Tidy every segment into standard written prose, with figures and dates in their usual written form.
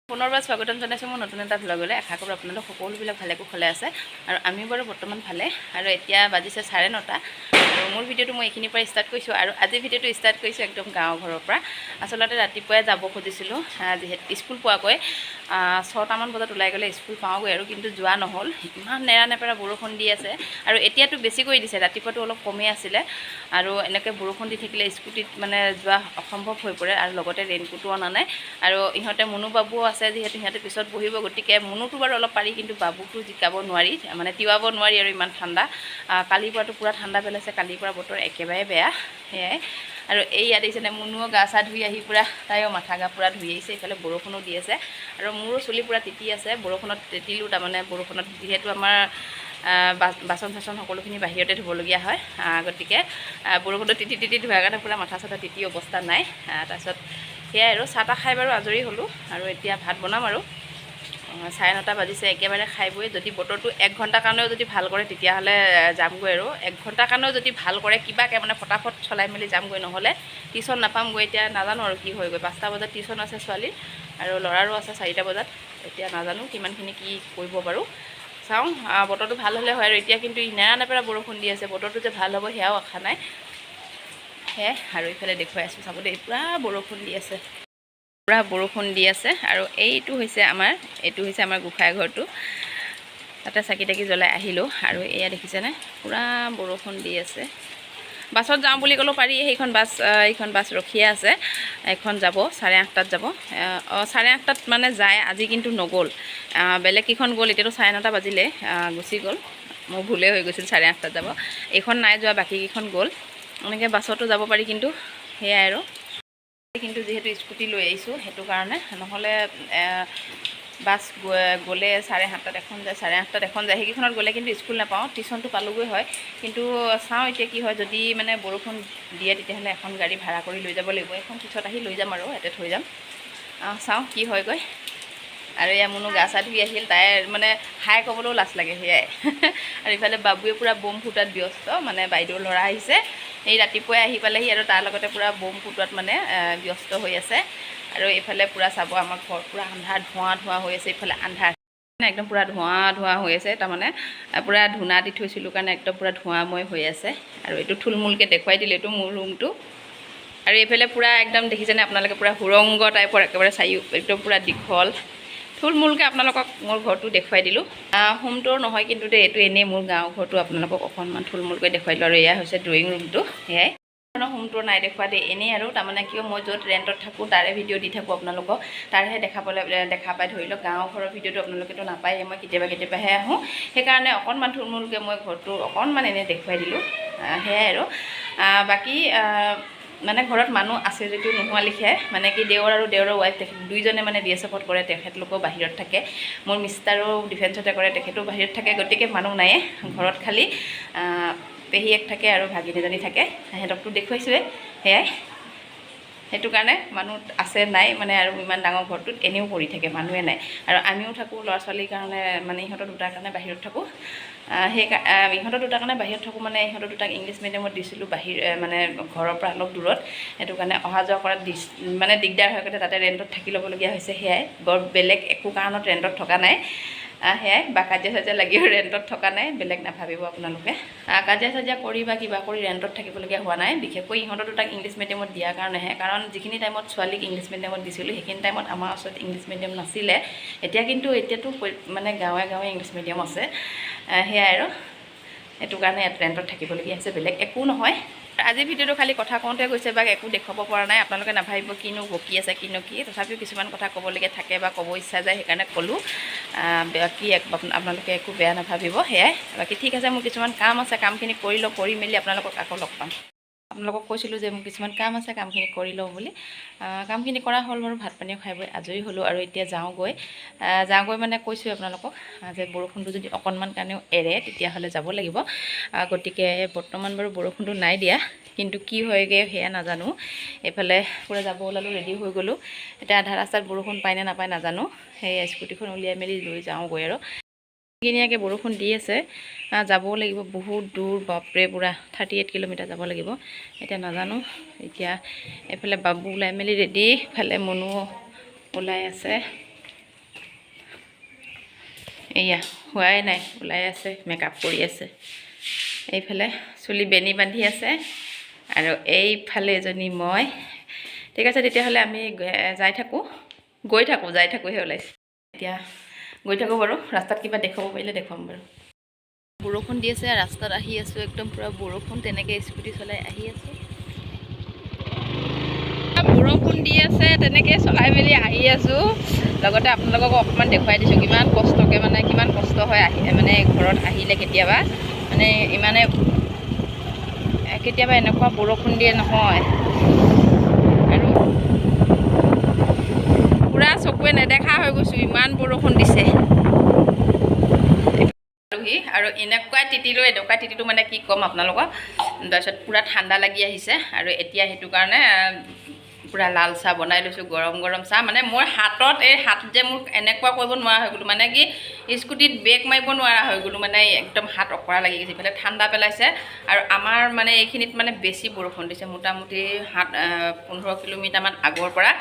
পুনৰবাৰ স্বাগতম জনাইছোঁ মোৰ নতুন এটা ভ্লগলৈ। আশা কৰোঁ আপোনালোক সকলোবিলাক ভালে কুশলে আছে আৰু আমি বাৰু বৰ্তমান ভালে। আৰু এতিয়া বাজিছে 9:30 আৰু মোৰ ভিডিঅ'টো মই এইখিনিৰ পৰা ষ্টাৰ্ট কৰিছোঁ। আৰু আজি ভিডিঅ'টো ষ্টাৰ্ট কৰিছোঁ একদম গাঁৱৰ ঘৰৰ পৰা। আচলতে ৰাতিপুৱাই যাব খুজিছিলোঁ, যিহেতু স্কুল পোৱাকৈ 6টামান বজাত ওলাই গ'লে স্কুল পাওঁগৈ আৰু, কিন্তু যোৱা নহ'ল। ইমান নেৰানেপেৰা বৰষুণ দি আছে আৰু এতিয়াতো বেছি কৰি দিছে, ৰাতিপুৱাটো অলপ কমেই আছিলে। আৰু এনেকৈ বৰষুণ দি থাকিলে স্কুটিত মানে যোৱা অসম্ভৱ হৈ পৰে আৰু লগতে ৰেইনকোটো অনা নাই। আৰু ইহঁতে মুনু বাবুও আছে, যিহেতু সিহঁতে পিছত বহিব, গতিকে মুনুটো বাৰু অলপ পাৰি, কিন্তু বাবুটো জিকাব নোৱাৰি, মানে তিৱাব নোৱাৰি আৰু ইমান ঠাণ্ডা। কালিৰ পৰাতো পূৰা ঠাণ্ডা পেলাইছে, কালিৰ পৰা বতৰ একেবাৰে বেয়া। সেয়াই আৰু এই ইয়াত দেখিছেনে মুনুও গা চা ধুই আহি পূৰা তাইও মাথা গা পূৰা ধুই আহিছে। এইফালে বৰষুণো দি আছে আৰু মোৰো চুলি পূৰা তিতি আছে। বৰষুণত তিতিলোঁ, তাৰমানে বৰষুণত যিহেতু আমাৰ বাচন চাচন সকলোখিনি বাহিৰতে ধুবলগীয়া হয়, গতিকে বৰষুণত তিতি তিতি ধোৱাৰ কাৰণে পূৰা মাথা চাথা তিতি অৱস্থা নাই। তাৰপিছত সেয়াই আৰু চাহ তাহ খাই বাৰু আজৰি হ'লোঁ আৰু এতিয়া ভাত বনাম আৰু 9:30 বাজিছে। একেবাৰে খাই বৈ যদি বতৰটো 1 ঘণ্টাৰ কাৰণেও যদি ভাল কৰে তেতিয়াহ'লে যামগৈ আৰু 1 ঘণ্টাৰ কাৰণেও যদি ভাল কৰে কিবাকৈ মানে ফটাফট চলাই মেলি যামগৈ, নহ'লে টিউশ্যন নাপামগৈ। এতিয়া নাজানো আৰু কি হয়গৈ। 5টা বজাত টিউশ্যন আছে ছোৱালীৰ আৰু ল'ৰাৰো আছে 4টা বজাত। এতিয়া নাজানো কিমানখিনি কি কৰিব বাৰু, চাওঁ। বতৰটো ভাল হ'লে হয় আৰু এতিয়া কিন্তু নেৰানেপেৰা বৰষুণ দি আছে। বতৰটো যে ভাল হ'ব সেয়াও আশা নাই। সেয়াই আৰু এইফালে দেখুৱাই আছোঁ, চাব দেই, পূৰা বৰষুণ দি আছে, পূৰা বৰষুণ দি আছে। আৰু এইটো হৈছে আমাৰ গোঁসাই ঘৰটো, তাতে চাকি তাকি জ্বলাই আহিলোঁ। আৰু এয়া দেখিছেনে পূৰা বৰষুণ দি আছে। বাছত যাওঁ বুলি ক'লেও পাৰি, এইখন বাছ ৰখিয়ে আছে। এখন যাব 8:30 যাব, 8:30 মানে যায়। আজি কিন্তু নগ'ল, বেলেগ কেইখন গ'ল। এতিয়াতো 9:30 বাজিলে, গুচি গ'ল। মোৰ ভুলেই হৈ গৈছিল, 8:30 যাব। এইখন নাই যোৱা, বাকীকেইখন গ'ল। এনেকৈ বাছতো যাব পাৰি, কিন্তু সেয়াই আৰু। কিন্তু যিহেতু স্কুটি লৈ আহিছোঁ সেইটো কাৰণে, নহ'লে বাছ গ'লে 7:30 এখন যায়, 8:30 এখন যায়। সেইকেইখনত গ'লে কিন্তু স্কুল নাপাওঁ, টিউশ্যনটো পালোগৈ হয়। কিন্তু চাওঁ এতিয়া কি হয়। যদি মানে বৰষুণ দিয়ে তেতিয়াহ'লে এখন গাড়ী ভাড়া কৰি লৈ যাব লাগিব। এখন পিছত আহি লৈ যাম আৰু ইয়াতে থৈ যাম। চাওঁ কি হয়গৈ। আৰু এয়া মুনু গা চা ধুই আহিল, তাইৰ মানে হাই ক'বলৈও লাজ লাগে, সেয়াই। আৰু ইফালে বাবুৱে পূৰা বম ফুটোৱাত ব্যস্ত, মানে বাইদেউৰ ল'ৰা আহিছে, এই ৰাতিপুৱাই আহি পালেহি আৰু তাৰ লগতে পূৰা বম ফুটোৱাত মানে ব্যস্ত হৈ আছে। আৰু এইফালে পূৰা চাব, আমাৰ ঘৰ পূৰা আন্ধাৰ, ধোঁৱা হৈ আছে। এইফালে আন্ধাৰ একদম পূৰা ধোঁৱা হৈ আছে, তাৰমানে পূৰা ধূনা দি থৈছিলোঁ কাৰণে একদম পূৰা ধোঁৱাময় হৈ আছে। আৰু এইটো থুলমূলকৈ দেখুৱাই দিলোঁ, এইটো মোৰ ৰুমটো। আৰু এইফালে পূৰা একদম দেখিছেনে আপোনালোকে, পূৰা সুৰংগ টাইপৰ একেবাৰে চাৰিও একদম পূৰা দীঘল। থুলমূলকৈ আপোনালোকক মোৰ ঘৰটো দেখুৱাই দিলোঁ। হোম টুৰ নহয় কিন্তু দেই, এইটো এনেই মোৰ গাঁৱৰ ঘৰটো আপোনালোকক অকণমান থুলমূলকৈ দেখুৱাই দিলোঁ। আৰু এয়া হৈছে ড্ৰয়িং ৰুমটো, সেয়াই। হোম টুৰ নাই দেখুওৱা দেই, এনেই আৰু। তাৰমানে কিয়, মই য'ত ৰেণ্টত থাকোঁ তাৰে ভিডিঅ' দি থাকোঁ আপোনালোকক, তাৰেহে দেখা পাই। ধৰি লওক গাঁৱৰ ঘৰৰ ভিডিঅ'টো আপোনালোকেতো নাপায়েই, মই কেতিয়াবাহে আহোঁ। সেইকাৰণে অকণমান থুলমূলকৈ মই ঘৰটো অকণমান এনেই দেখুৱাই দিলোঁ, সেয়াই আৰু। বাকী মানে ঘৰত মানুহ আছে যদিও নোহোৱা লিখিয়াই, মানে কি দেওৰ আৰু দেওৰৰ ৱাইফ, তেখেত দুইজনে মানে BSFত কৰে, তেখেতলোকেও বাহিৰত থাকে। মোৰ মিষ্টাৰো ডিফেন্সতে কৰে, তেখেতো বাহিৰত থাকে। গতিকে মানুহ নায়ে ঘৰত, খালি পেহীয়েক থাকে আৰু ভাগিন এজনী থাকে। সিহঁতকতো দেখুৱাইছোৱে, সেয়াই। সেইটো কাৰণে মানুহ আছে নাই মানে, আৰু ইমান ডাঙৰ ঘৰটোত এনেও পৰি থাকে, মানুহে নাই। আৰু আমিও থাকোঁ ল'ৰা ছোৱালীৰ কাৰণে, মানে ইহঁতৰ দুটাৰ কাৰণে বাহিৰত থাকোঁ। ইহঁতৰ দুটাৰ কাৰণে বাহিৰত থাকোঁ, মানে ইহঁতৰ দুটাক ইংলিছ মিডিয়ামত দিছিলোঁ, মানে ঘৰৰ পৰা অলপ দূৰত। সেইটো কাৰণে অহা যোৱা কৰাত মানে দিগদাৰ হয়, কাৰণে তাতে ৰেণ্টত থাকি ল'বলগীয়া হৈছে। সেয়াই, বৰ বেলেগ একো কাৰণত ৰেণ্টত থকা নাই, সেয়াই। বা কাজিয়া চাজিয়া লাগিও ৰেণ্টত থকা নাই, বেলেগ নাভাবিব আপোনালোকে। কাজিয়া চাজিয়া কৰি বা কিবা কৰি ৰেণ্টত থাকিবলগীয়া হোৱা নাই। বিশেষকৈ ইহঁতৰ দুটাক ইংলিছ মিডিয়ামত দিয়াৰ কাৰণেহে, কাৰণ যিখিনি টাইমত ছোৱালীক ইংলিছ মিডিয়ামত দিছিলোঁ সেইখিনি টাইমত আমাৰ ওচৰত ইংলিছ মিডিয়াম নাছিলে। এতিয়াতো মানে গাঁৱে গাঁৱে ইংলিছ মিডিয়াম আছে, সেয়াই আৰু। সেইটো কাৰণে ইয়াত ৰেণ্টত থাকিবলগীয়া হৈছে, বেলেগ একো নহয়। আজি ভিডিঅ'টো খালি কথা কওঁতে গৈছে, বা একো দেখুৱাব পৰা নাই। আপোনালোকে নাভাবিব কিনো বকি আছে কিনো কি, তথাপিও কিছুমান কথা ক'বলগীয়া থাকে বা ক'ব ইচ্ছা যায়, সেইকাৰণে ক'লোঁ। বাকী আপোনালোকে একো বেয়া নাভাবিব, সেয়াই। বাকী ঠিক আছে, মোৰ কিছুমান কাম আছে, কামখিনি কৰি লওঁ, কৰি মেলি আপোনালোকক আকৌ লগ পাম। আপোনালোকক কৈছিলোঁ যে মোৰ কিছুমান কাম আছে, কামখিনি কৰি লওঁ বুলি। কামখিনি কৰা হ'ল বাৰু, ভাত পানীও খাই বৈ আজৰি হ'লোঁ। আৰু এতিয়া যাওঁগৈ মানে কৈছোঁ আপোনালোকক যে বৰষুণটো যদি অকণমান কাৰণেও এৰে তেতিয়াহ'লে যাব লাগিব। গতিকে বৰ্তমান বাৰু বৰষুণটো নাই দিয়া, কিন্তু কি হয়গৈ সেয়া নাজানো। এইফালে পূৰা যাব ওলালোঁ, ৰেডি হৈ গ'লোঁ। এতিয়া আধা ৰাস্তাত বৰষুণ পায় নে নাপায় নাজানো, সেই স্কুটিখন উলিয়াই মেলি লৈ যাওঁগৈ আৰু। কিনিয়াকৈ বৰষুণ দি আছে, যাবও লাগিব বহুত দূৰ, বাপৰে, পূৰা 38 কিলোমিটাৰ যাব লাগিব। এতিয়া নাজানো, এতিয়া এইফালে বাবু ওলাই মেলি ৰেডি, ইফালে মুনু ওলাই আছে। এয়া হোৱাই নাই, ওলাই আছে, মেকআপ কৰি আছে। এইফালে চুলি বেনি বান্ধি আছে আৰু এইফালে এজনী মই। ঠিক আছে, তেতিয়াহ'লে আমি যাই থাকোঁহে ওলাইছে। এতিয়া গৈ থাকোঁ বাৰু, ৰাস্তাত কিবা দেখুৱাব পাৰিলে দেখুৱাম বাৰু। বৰষুণ দি আছে, ৰাস্তাত আহি আছোঁ, একদম পূৰা বৰষুণ, তেনেকৈ স্কুটি চলাই আহি আছোঁ। বৰষুণ দি আছে, তেনেকৈ চলাই মেলি আহি আছোঁ। লগতে আপোনালোকক অকণমান দেখুৱাই দিছোঁ কিমান কষ্টকৈ, মানে কিমান কষ্ট হয় মানে ঘৰত আহিলে কেতিয়াবা, মানে ইমানে কেতিয়াবা এনেকুৱা বৰষুণ দিয়ে নহয়, আৰু পূৰা চকুৱে নেদেখা হৈ গৈছোঁ, ইমান বৰষুণ দিছে। আৰু এনেকুৱা তিতিটো মানে কি ক'ম আপোনালোকক। তাৰপিছত পূৰা ঠাণ্ডা লাগি আহিছে, আৰু এতিয়া সেইটো কাৰণে পূৰা লাল চাহ বনাই লৈছোঁ, গৰম গৰম চাহ। মানে মোৰ হাতত যে মোৰ এনেকুৱা কৰিব নোৱাৰা হৈ গ'লোঁ, মানে কি স্কুটিত ব্ৰেক মাৰিব নোৱাৰা হৈ গ'লোঁ, মানে একদম হাত অকৰা লাগি গৈছে। ইফালে ঠাণ্ডা পেলাইছে, আৰু আমাৰ মানে এইখিনিত মানে বেছি বৰষুণ দিছে, মোটামুটি 15 কিলোমিটাৰমান আগৰ পৰা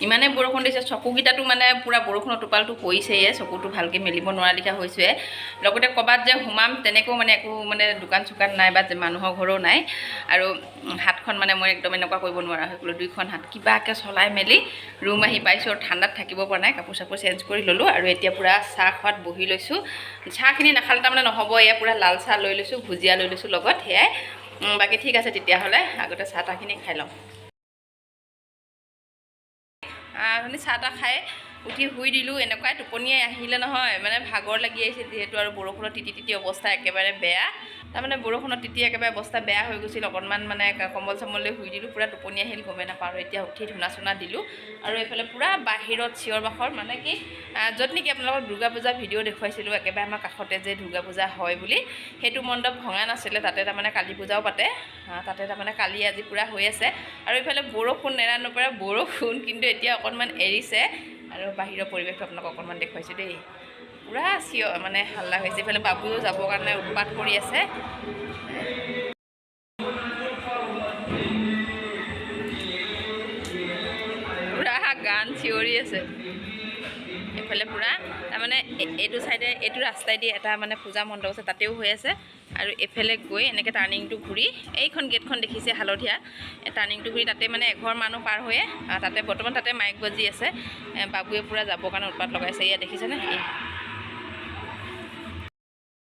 ইমানে বৰষুণ দিছে। চকুকেইটাতো মানে পূৰা বৰষুণৰ টোপালটো পৰিছেয়ে, চকুটো ভালকৈ মেলিব নোৱাৰা দেখা হৈছোৱে। লগতে ক'ৰবাত যে সোমাম তেনেকৈও মানে একো মানে দোকান চোকান নাই, বা মানুহৰ ঘৰো নাই, আৰু হাতখন মানে মই একদম এনেকুৱা কৰিব নোৱাৰা হৈ গ'লোঁ। 2খন হাত কিবাকৈ চলাই মেলি ৰুম আহি পাইছোঁ, আৰু ঠাণ্ডাত থাকিব পৰা নাই, কাপোৰ চাপোৰ চেঞ্জ কৰি ল'লোঁ, আৰু এতিয়া পূৰা চাহ খোৱাত বহি লৈছোঁ। চাহখিনি নাখালে তাৰমানে নহ'ব, এয়া পূৰা লাল চাহ লৈ লৈছোঁ, ভুজিয়া লৈ লৈছোঁ লগত, সেয়াই। বাকী ঠিক আছে তেতিয়াহ'লে, আগতে চাহ তাহখিনি খাই লওঁ। চাহ তাহ খাই উঠি শুই দিলোঁ, এনেকুৱাই টোপনিয়ে আহিলে নহয়, মানে ভাগৰ লাগি আহিছিল যিহেতু, আৰু বৰষুণত তিতি অৱস্থা একেবাৰে বেয়া। তাৰমানে বৰষুণত তিতি একেবাৰে অৱস্থা বেয়া হৈ গৈছিল, অকণমান মানে কম্বল চম্বল লৈ শুই দিলোঁ, পূৰা টোপনি আহিল, গমেই নাপাওঁ। আৰু এতিয়া উঠি ধূনা চুনা দিলোঁ, আৰু এইফালে পূৰা বাহিৰত চিঞৰ বাখৰ, মানে কি য'ত নেকি আপোনালোকক দুৰ্গা পূজা ভিডিঅ' দেখুৱাইছিলোঁ, একেবাৰে আমাৰ কাষতে যে দুৰ্গা পূজা হয় বুলি, সেইটো মণ্ডপ ভঙা নাছিলে, তাতে তাৰমানে কালী পূজাও পাতে, তাতে তাৰমানে কালি আজি পূৰা হৈ আছে। আৰু এইফালে বৰষুণ নেৰানেপেৰা বৰষুণ, কিন্তু এতিয়া অকণমান এৰিছে, আৰু বাহিৰৰ পৰিৱেশটো আপোনালোকক অকণমান দেখুৱাইছোঁ দেই। পূৰা মানে হাল্লা হৈছে। এইফালে বাবুও যাবৰ কাৰণে উৎপাত কৰি আছে। পূৰা গান চিঞৰি আছে। এইফালে পূৰা তাৰমানে এইটো চাইডে, এইটো ৰাস্তাইদি এটা মানে পূজা মণ্ডপ আছে, তাতেও হৈ আছে। আৰু এইফালে গৈ এনেকৈ টাৰ্ণিংটো ঘূৰি, এইখন গেটখন দেখিছে হালধীয়া, টাৰ্ণিংটো ঘূৰি তাতে মানে এঘৰ মানুহ পাৰ হৈয়ে, তাতে বৰ্তমান তাতে মাইক বাজি আছে। বাবুৱে পূৰা যাবৰ কাৰণে উৎপাত লগাইছে, এয়া দেখিছেনে?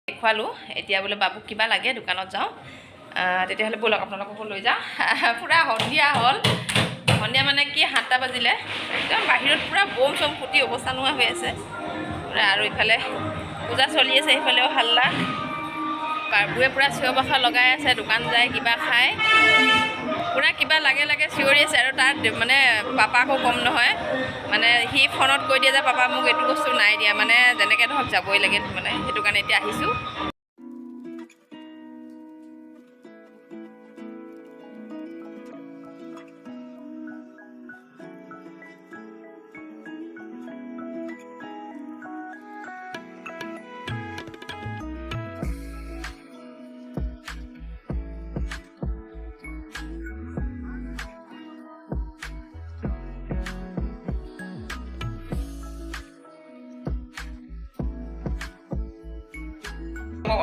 দেখুৱালোঁ। এতিয়া বোলে বাবুক কিবা লাগে, দোকানত যাওঁ, তেতিয়াহ'লে ব'লক আপোনালোককো লৈ যাওঁ। পূৰা সন্ধিয়া হ'ল, সন্ধিয়া মানে কি 7টা বাজিলে, একদম বাহিৰত পূৰা বম চম ফুটি অৱস্থা নোহোৱা হৈ আছে পূৰা। আৰু ইফালে পূজা চলি আছে, সেইফালেও হাল্লা। বাবুৱে পূৰা চিঞৰ বাখৰ লগাই আছে, দোকান যায় কিবা খায়, পূৰা কিবা লাগে চিঞৰি আছে। আৰু তাত মানে পাপাকো কম নহয়, মানে সি ফোনত কৈ দিয়ে যে পাপা মোক এইটো বস্তু নাই দিয়া, মানে যেনেকৈ ধৰক যাবই লাগে, মানে সেইটো কাৰণে এতিয়া আহিছোঁ।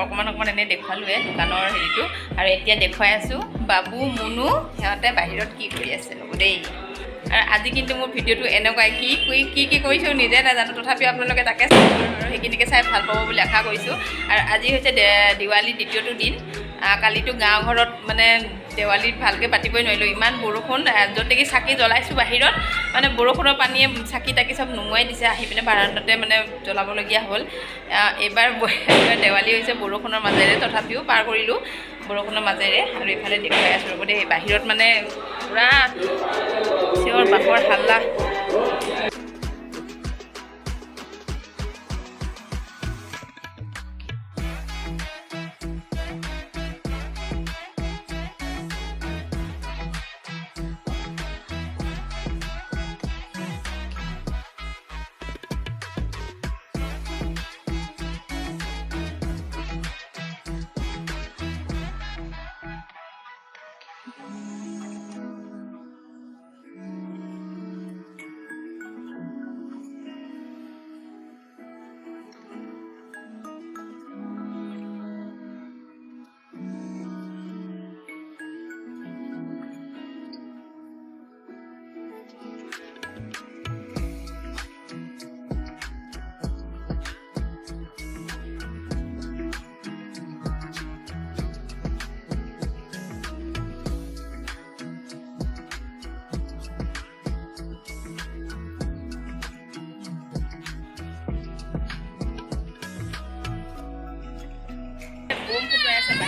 অকণমান এনেই দেখুৱালোৱে দোকানৰ হেৰিটো, আৰু এতিয়া দেখুৱাই আছোঁ বাবু মুনু সিহঁতে বাহিৰত কি কৰি আছে হ'ব দেই। আৰু আজি কিন্তু মোৰ ভিডিঅ'টো এনেকুৱাই, কি কৰিছোঁ নিজে নাজানো, তথাপিও আপোনালোকে তাকে চাই আৰু সেইখিনিকে চাই ভাল পাব বুলি আশা কৰিছোঁ। আৰু আজি হৈছে দেৱালীৰ দ্বিতীয়টো দিন। কালিতো গাঁও ঘৰত মানে দেৱালীত ভালকৈ পাতিবই নোৱাৰিলোঁ, ইমান বৰষুণ। য'ত নেকি চাকি জ্বলাইছোঁ বাহিৰত, মানে বৰষুণৰ পানীয়ে চাকি তাকি চব নুমুৱাই দিছে, আহি পিনে বাৰাণ্ডাতে মানে জ্বলাবলগীয়া হ'ল। এইবাৰ দেৱালী হৈছে বৰষুণৰ মাজেৰে, তথাপিও পাৰ কৰিলোঁ বৰষুণৰ মাজেৰে। আৰু এইফালে দেখুৱাই আছোঁ ৰ'ব দেই, বাহিৰত মানে পূৰা চিঞৰ বাখৰ হাল্লা।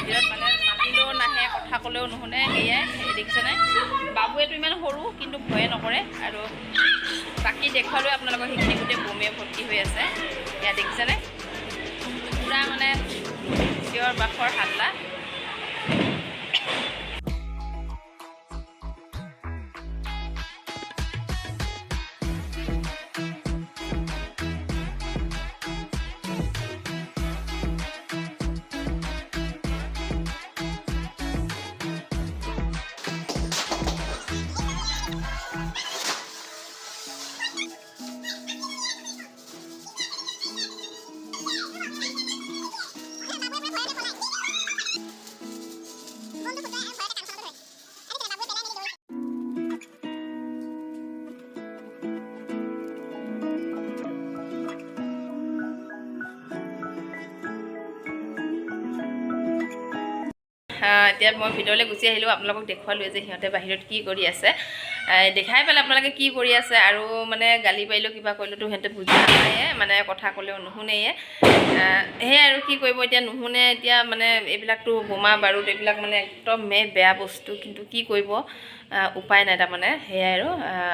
বাহিৰত মানে মাতিলেও নাহে, কথা ক'লেও নুশুনে। সেয়াই দেখিছেনে, বাবুৱেতো ইমান সৰু কিন্তু ভয়ে নকৰে। আৰু বাকী দেখুৱালৈ আপোনালোকৰ সেইখিনি গোটেই বমে ভৰ্তি হৈ আছে। এয়া দেখিছেনে, পূৰা মানে চিঞৰ বাখৰ হাল্লা। এতিয়া মই ভিতৰলৈ গুচি আহিলোঁ, আপোনালোকক দেখুৱালোঁ যে সিহঁতে বাহিৰত কি কৰি আছে। দেখাই পেলাই আপোনালোকে কি কৰি আছে। আৰু মানে গালি পাৰিলেও কিবা কৰিলেওতো সিহঁতে বুজি নাপায়ে, মানে কথা ক'লেও নুশুনেয়ে। সেয়াই আৰু কি কৰিব এতিয়া, নুশুনে। এতিয়া মানে এইবিলাকতো বোমা বাৰুদ এইবিলাক মানে একদম বেয়া বস্তু, কিন্তু কি কৰিব, উপায় নাই তাৰমানে। সেয়াই আৰু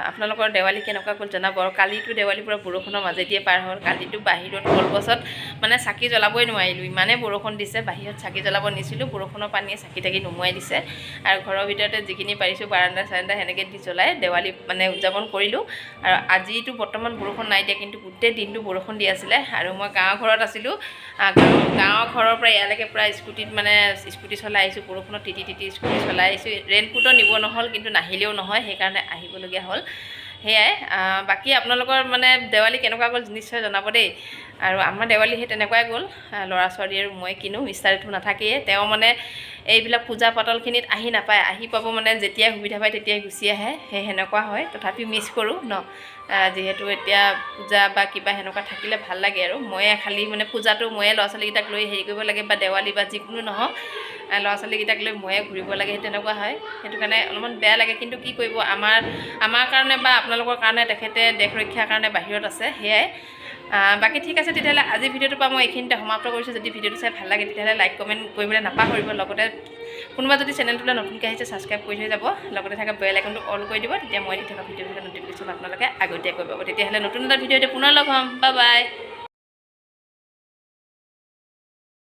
আপোনালোকৰ দেৱালী কেনেকুৱা গ'ল জনাব। আৰু কালিতো দেৱালী পূৰা বৰষুণৰ মাজেদিয়ে পাৰ হ'ল। কালিতো বাহিৰত কলগছত মানে চাকি জ্বলাবই নোৱাৰিলোঁ, ইমানেই বৰষুণ দিছে। বাহিৰত চাকি জ্বলাব নিছিলোঁ, বৰষুণৰ পানীয়ে চাকি তাকি নুমুৱাই দিছে। আৰু ঘৰৰ ভিতৰতে যিখিনি পাৰিছোঁ বাৰান্দা চাৰান্দা সেনেকৈ দি জ্বলাই দেৱালী মানে উদযাপন কৰিলোঁ। আৰু আজিতো বৰ্তমান বৰষুণ নাই দিয়া, কিন্তু গোটেই দিনটো বৰষুণ দি আছিলে। আৰু মই গাঁৱৰ ঘৰত আছিলোঁ, গাঁৱৰ ঘৰৰ পৰা ইয়ালৈকে প্ৰায় স্কুটিত মানে স্কুটি চলাই আহিছোঁ। বৰষুণত তিতি তিতি স্কুটি চলাই আহিছোঁ। ৰেইনকোটো নিব নহ'ল, কিন্তু নাহিলেও নহয়, সেইকাৰণে আহিবলগীয়া হ'ল। সেয়াই। বাকী আপোনালোকৰ মানে দেৱালী কেনেকুৱা গ'ল নিশ্চয় জনাব দেই। আৰু আমাৰ দেৱালী সেই তেনেকুৱাই গ'ল। ল'ৰা ছোৱালী আৰু মই কিনো মিষ্টাৰটো নাথাকেই। তেওঁ মানে এইবিলাক পূজা পাতলখিনিত আহি নাপায়, আহি পাব মানে যেতিয়াই সুবিধা পায় তেতিয়াই গুচি আহে। সেই সেনেকুৱা হয়। তথাপি মিছ কৰোঁ ন, যিহেতু এতিয়া পূজা বা কিবা সেনেকুৱা থাকিলে ভাল লাগে। আৰু ময়ে খালী মানে পূজাটো ময়ে ল'ৰা ছোৱালীকেইটাক লৈ হেৰি কৰিব লাগে, বা দেৱালী বা যিকোনো নহওক ল'ৰা ছোৱালীকেইটাক লৈ ময়ে ঘূৰিব লাগে, সেই তেনেকুৱা হয়। সেইটো কাৰণে অলপমান বেয়া লাগে, কিন্তু কি কৰিব, আমাৰ কাৰণে বা আপোনালোকৰ কাৰণে তেখেতে দেশ ৰক্ষাৰ কাৰণে বাহিৰত আছে। সেয়াই। বাকী ঠিক আছে তেতিয়াহ'লে আজি ভিডিঅ'টোৰ পৰা মই এইখিনিতে সমাপ্ত কৰিছোঁ। যদি ভিডিঅ'টো চাই ভাল লাগে তেতিয়াহ'লে লাইক কমেণ্ট কৰিবলৈ নাপাহৰিব। লগতে কোনোবা যদি চেনেলটোলৈ নতুনকৈ আহিছে ছাবস্ক্ৰাইব কৰি থৈ যাব। লগতে থকা বেল আইকনটো অল কৰি দিব, তেতিয়া মই দি থকা ভিডিঅ'বিলাক ন'টিফিকেশ্যন আপোনালোকে আগতীয়াকৈ পাব। তেতিয়াহ'লে নতুন এটা ভিডিঅ'তে পুনৰ লগ হ'ম। Bye bye.